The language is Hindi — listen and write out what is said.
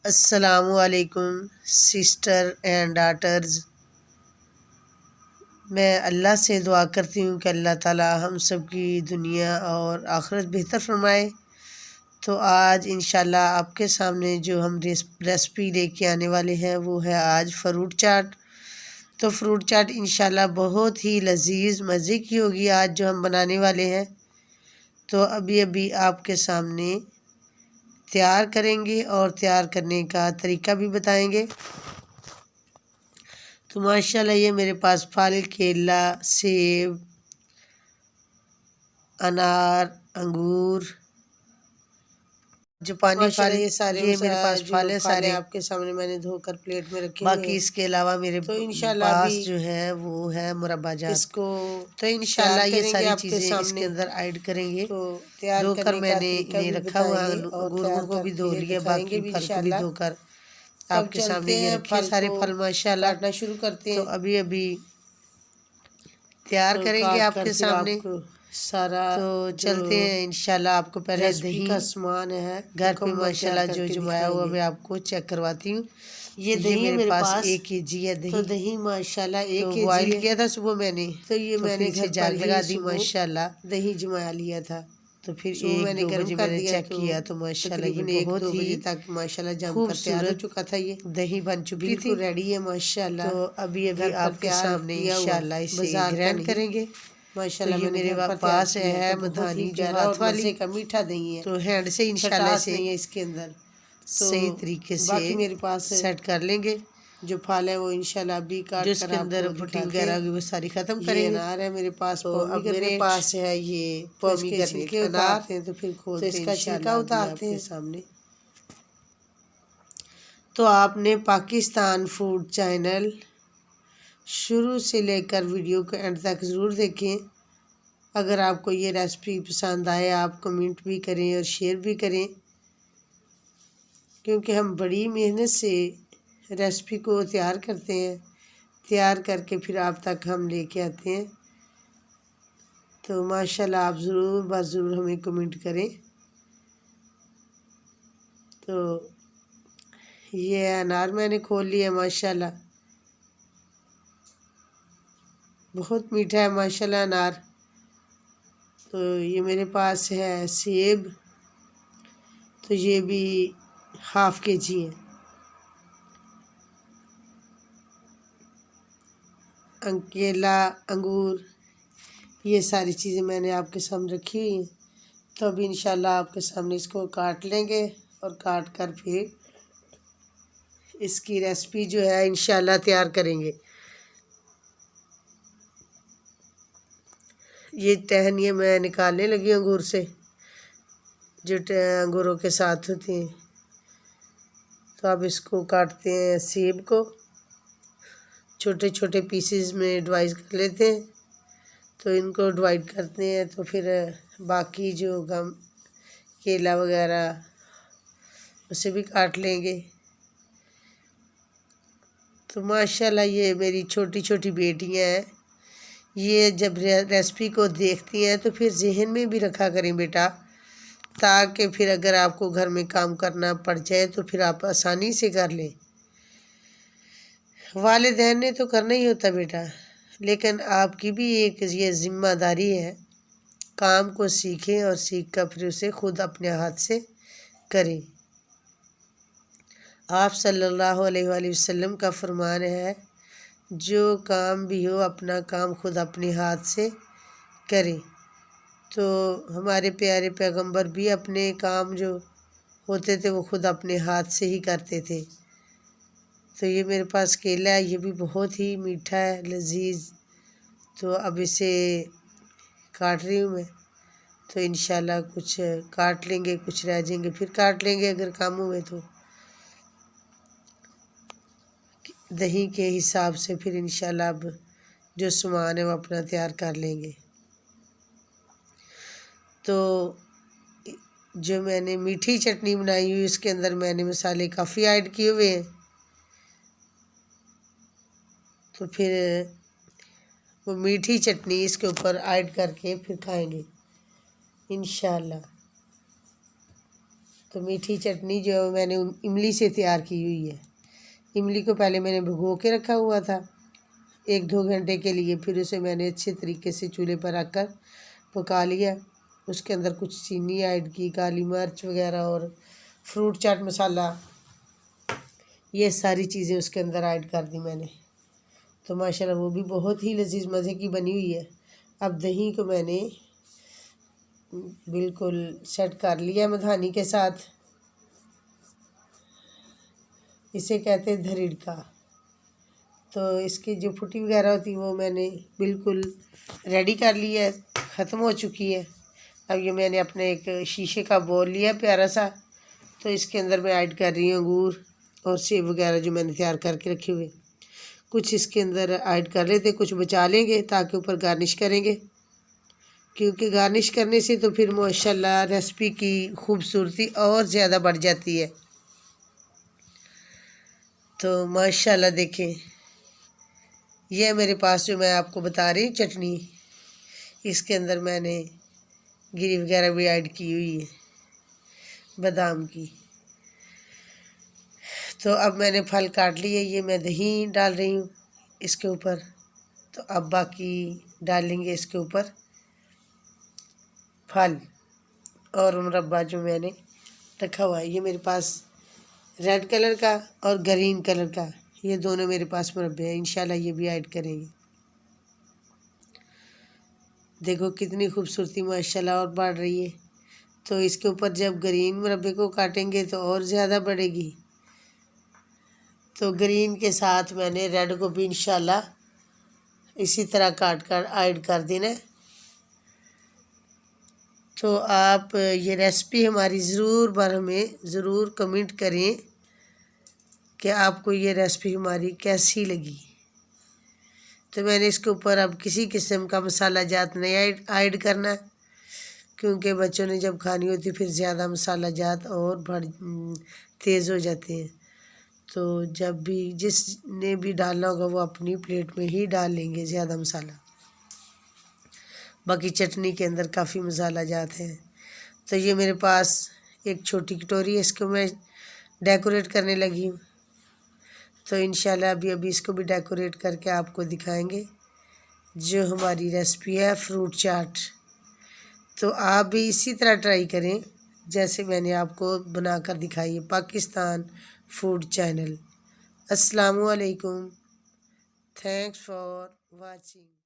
अस्सलामुअलैकुम सिस्टर एंड डाटर्स। मैं अल्लाह से दुआ करती हूँ कि अल्लाह ताला हम सब की दुनिया और आखिरत बेहतर फरमाए। तो आज इंशाल्लाह आपके सामने जो हम रेसिपी लेके आने वाले हैं वो है आज फ्रूट चाट। तो फ्रूट चाट इंशाल्लाह बहुत ही लजीज मज़े की होगी आज जो हम बनाने वाले हैं। तो अभी अभी आपके सामने तैयार करेंगे और तैयार करने का तरीका भी बताएंगे। तो माशाल्लाह ये मेरे पास फल केला सेब अनार अंगूर जो पानी फल ये मेरे पास फल है सारे आपके सामने मैंने धोकर प्लेट में रखे। बाकी इसके अलावा मेरे तो इंशाल्लाह पास जो है वो है मुरब्बा जात। इसको तो इंशाल्लाह ये सारी चीज़ें इसके अंदर ऐड करेंगे। तो तैयार धोकर मैंने इन्हें रखा हुआ अंगूर को भी धो लिया, बाकी फल को भी धोकर आपके सामने ये रखे सारे फल माशाल्लाह। काटना शुरू करते हैं। तो अभी अभी तैयार करेंगे आपके सामने सारा। तो चलते हैं इंशाल्लाह। आपको पहले दही का सामान है घर पे माशाल्लाह जो जमाया हुआ मैं आपको चेक करवाती हूँ। ये दही मेरे पास 1 kg है। दही तो दही माशाल्लाह 1 kg बॉयल किया था सुबह मैंने। तो ये मैंने घर जाग लगा दी माशाल्लाह दही जमाया लिया था। तो फिर मैंने गर्म कर दिया चेक किया तो माशाल्लाह ये बहुत ही तक माशाल्लाह जमकर तैयार हो चुका था। ये दही बन चुकी थी, रेडी है माशाल्लाह। तो अभी अभी आपके सामने इंशाल्लाह इसे ग्राइंड करेंगे माशाल्लाह। तो मेरे पास है मधानी जो हाथ वाली का मीठा दही है। तो हैंड से इंशाल्लाह से इसके अंदर सही तरीके से मेरे पास सेट कर लेंगे। जो फल है वो इंशाल्लाह अभी काट कर इसके अंदर पुट्टी वगैरह होगी वो सारी खत्म करेंगे। अनार है मेरे पास। तो अब मेरे पास है ये पोमीग्रेनेट अनार है। तो फिर खोलते हैं इसका छिलका उतारते हैं सामने। तो आपने पाकिस्तान फूड चैनल शुरू से लेकर वीडियो को एंड तक ज़रूर देखें। अगर आपको ये रेसिपी पसंद आए आप कमेंट भी करें और शेयर भी करें, क्योंकि हम बड़ी मेहनत से रेसिपी को तैयार करते हैं। तैयार करके फिर आप तक हम लेके आते हैं। तो माशाल्लाह आप ज़रूर हमें कमेंट करें। तो ये अनार मैंने खोल लिया माशाल्लाह, बहुत मीठा है माशाल्लाह अनार। तो ये मेरे पास है सेब। तो ये भी ½ kg है। केला अंगूर ये सारी चीज़ें मैंने आपके सामने रखी हुई हैं। तो अभी इंशाल्लाह आपके सामने इसको काट लेंगे और काट कर फिर इसकी रेसिपी जो है इंशाल्लाह तैयार करेंगे। ये टहनियाँ मैं निकालने लगी अंगूर से जो अंगूरों के साथ होती हैं। तो अब इसको काटते हैं सेब को छोटे छोटे पीसेस में डिवाइड कर लेते हैं। तो इनको डिवाइड करते हैं तो फिर बाकी जो गम केला वगैरह उसे भी काट लेंगे। तो माशाल्लाह ये मेरी छोटी छोटी बेटियां हैं। ये जब रेसिपी को देखती हैं तो फिर जहन में भी रखा करें बेटा, ताकि फिर अगर आपको घर में काम करना पड़ जाए तो फिर आप आसानी से कर लें। वालिदैन ने तो करना ही होता बेटा, लेकिन आपकी भी एक ये ज़िम्मेदारी है। काम को सीखें और सीख कर फिर उसे खुद अपने हाथ से करें। आप सल्लल्लाहु अलैहि वसल्लम का फरमान है, जो काम भी हो अपना काम खुद अपने हाथ से करें। तो हमारे प्यारे पैगंबर भी अपने काम जो होते थे वो खुद अपने हाथ से ही करते थे। तो ये मेरे पास केला है, ये भी बहुत ही मीठा है लजीज। तो अब इसे काट रही हूँ मैं। तो इंशाल्लाह कुछ काट लेंगे, कुछ रह जाएंगे फिर काट लेंगे अगर काम हुए तो। दही के हिसाब से फिर इंशाल्लाह अब जो सामान है वो अपना तैयार कर लेंगे। तो जो मैंने मीठी चटनी बनाई हुई इसके अंदर मैंने मसाले काफ़ी ऐड किए हुए हैं। तो फिर वो मीठी चटनी इसके ऊपर ऐड करके फिर खाएंगे इंशाल्लाह। तो मीठी चटनी जो है मैंने इमली से तैयार की हुई है। इमली को पहले मैंने भिगो के रखा हुआ था 1-2 घंटे के लिए, फिर उसे मैंने अच्छे तरीके से चूल्हे पर रखकर पका लिया। उसके अंदर कुछ चीनी ऐड की, काली मिर्च वगैरह और फ्रूट चाट मसाला, ये सारी चीज़ें उसके अंदर ऐड कर दी मैंने। तो माशाल्लाह वो भी बहुत ही लजीज मज़े की बनी हुई है। अब दही को मैंने बिल्कुल सेट कर लिया मधानी के साथ। इसे कहते हैं धरीड़का। तो इसकी जो फुटी वगैरह होती है वो मैंने बिल्कुल रेडी कर लिया है, ख़त्म हो चुकी है। अब ये मैंने अपने एक शीशे का बोल लिया प्यारा सा, तो इसके अंदर मैं ऐड कर रही हूँ अंगूर और सेब वगैरह जो मैंने तैयार करके रखे हुए। कुछ इसके अंदर ऐड कर लेते, कुछ बचा लेंगे ताकि ऊपर गार्निश करेंगे, क्योंकि गार्निश करने से तो फिर माशाल्लाह रेसिपी की खूबसूरती और ज़्यादा बढ़ जाती है। तो माशाल्लाह देखें, यह मेरे पास जो मैं आपको बता रही चटनी, इसके अंदर मैंने गिरी वगैरह भी ऐड की हुई है बादाम की। तो अब मैंने फल काट लिए, ये मैं दही डाल रही हूँ इसके ऊपर। तो अब बाकी डालेंगे इसके ऊपर फल और मुरब्बा जो मैंने रखा हुआ है। ये मेरे पास रेड कलर का और ग्रीन कलर का, ये दोनों मेरे पास मुरब्बे हैं। इंशाल्लाह ये भी ऐड करेंगे। देखो कितनी खूबसूरती माशाल्लाह और बढ़ रही है। तो इसके ऊपर जब ग्रीन मुरब्बे को काटेंगे तो और ज़्यादा बढ़ेगी। तो ग्रीन के साथ मैंने रेड को भी इंशाल्लाह इसी तरह काट कर ऐड कर देना। तो आप ये रेसिपी हमारी ज़रूर बार हमें ज़रूर कमेंट करें कि आपको ये रेसिपी हमारी कैसी लगी। तो मैंने इसके ऊपर अब किसी किस्म का मसाला जात नहीं ऐड करना, क्योंकि बच्चों ने जब खानी होती फिर ज़्यादा मसाला जात और तेज़ हो जाते हैं। तो जब भी जिसने भी डालना होगा वो अपनी प्लेट में ही डाल लेंगे ज़्यादा मसाला। बाकी चटनी के अंदर काफ़ी मसाला जात है। तो ये मेरे पास एक छोटी कटोरी है, इसको मैं डेकोरेट करने लगी हूँ। तो इंशाल्लाह अभी इसको भी डेकोरेट करके आपको दिखाएंगे जो हमारी रेसिपी है फ्रूट चाट। तो आप भी इसी तरह ट्राई करें जैसे मैंने आपको बनाकर दिखाई है। Pakistan food channel. अस्सलामु अलैकुम। Thanks for watching.